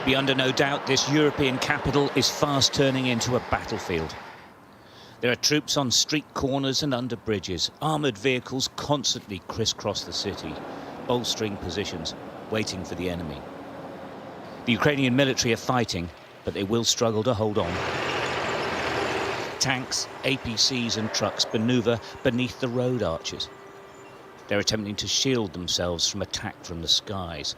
Be under no doubt, this European capital is fast turning into a battlefield. There are troops on street corners and under bridges. Armoured vehicles constantly crisscross the city, bolstering positions, waiting for the enemy. The Ukrainian military are fighting, but they will struggle to hold on. Tanks, APCs and trucks manoeuvre beneath the road arches. They're attempting to shield themselves from attack from the skies,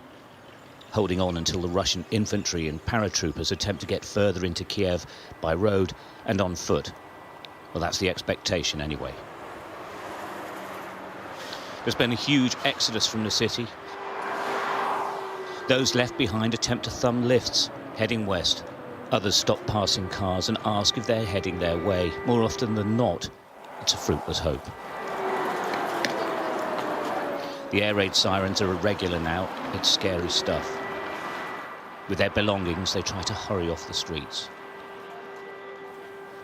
holding on until the Russian infantry and paratroopers attempt to get further into Kyiv by road and on foot. Well, that's the expectation anyway. There's been a huge exodus from the city. Those left behind attempt to thumb lifts, heading west. Others stop passing cars and ask if they're heading their way. More often than not, it's a fruitless hope. The air raid sirens are irregular now. It's scary stuff. With their belongings, they try to hurry off the streets.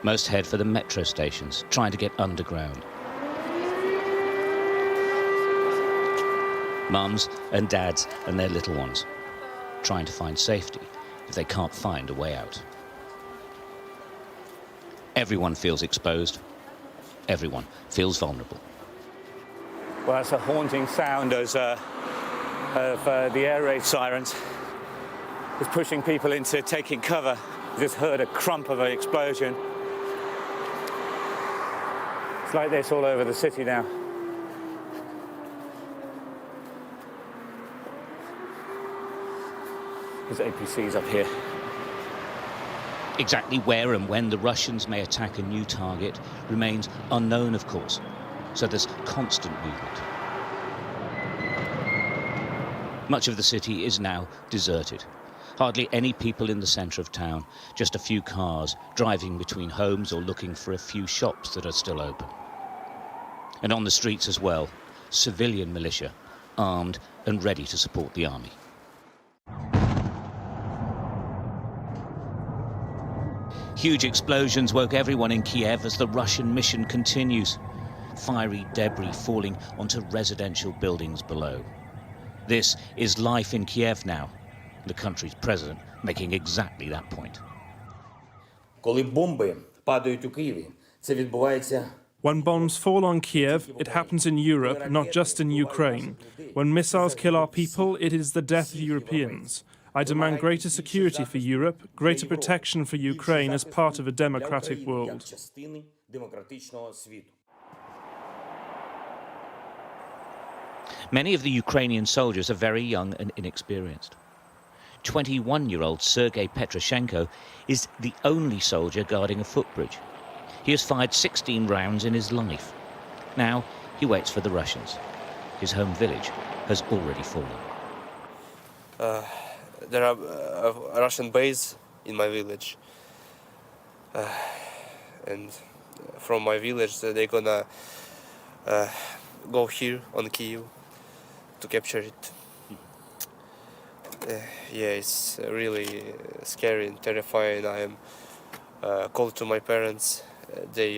Most head for the metro stations, trying to get underground. Mums and dads and their little ones, trying to find safety if they can't find a way out. Everyone feels exposed. Everyone feels vulnerable. Well, that's a haunting sound of the air raid sirens. It's pushing people into taking cover. You just heard a crump of an explosion. It's like this all over the city now. There's APCs up here. Exactly where and when the Russians may attack a new target remains unknown, of course, so there's constant movement. Much of the city is now deserted. Hardly any people in the centre of town, just a few cars driving between homes or looking for a few shops that are still open. And on the streets as well, civilian militia, armed and ready to support the army. Huge explosions woke everyone in Kyiv as the Russian mission continues. Fiery debris falling onto residential buildings below. This is life in Kyiv now. The country's president making exactly that point. Коли бомби падають у Києві, це відбувається. When bombs fall on Kiev, it happens in Europe, not just in Ukraine. When missiles kill our people, it is the death of Europeans. I demand greater security for Europe, greater protection for Ukraine as part of a democratic world. Many of the Ukrainian soldiers are very young and inexperienced. 21-year-old Sergei Petroshenko is the only soldier guarding a footbridge. He has fired 16 rounds in his life. Now he waits for the Russians. His home village has already fallen. There are a Russian base in my village, and from my village they're gonna go here on Kyiv to capture it. Yeah, it's really scary and terrifying. I am called to my parents. They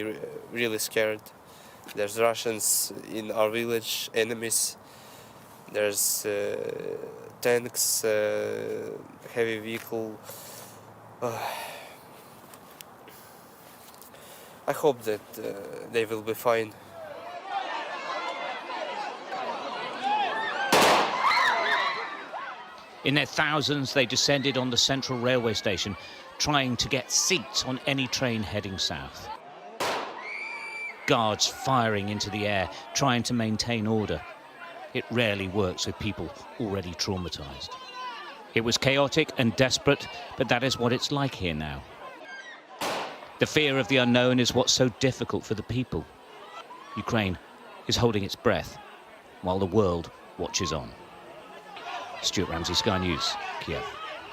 really scared. There's Russians in our village, enemies. There's tanks, heavy vehicle. I hope that they will be fine. In their thousands, they descended on the central railway station, trying to get seats on any train heading south. Guards firing into the air, trying to maintain order. It rarely works with people already traumatized. It was chaotic and desperate, but that is what it's like here now. The fear of the unknown is what's so difficult for the people. Ukraine is holding its breath, while the world watches on. Stuart Ramsey, Sky News, Kyiv.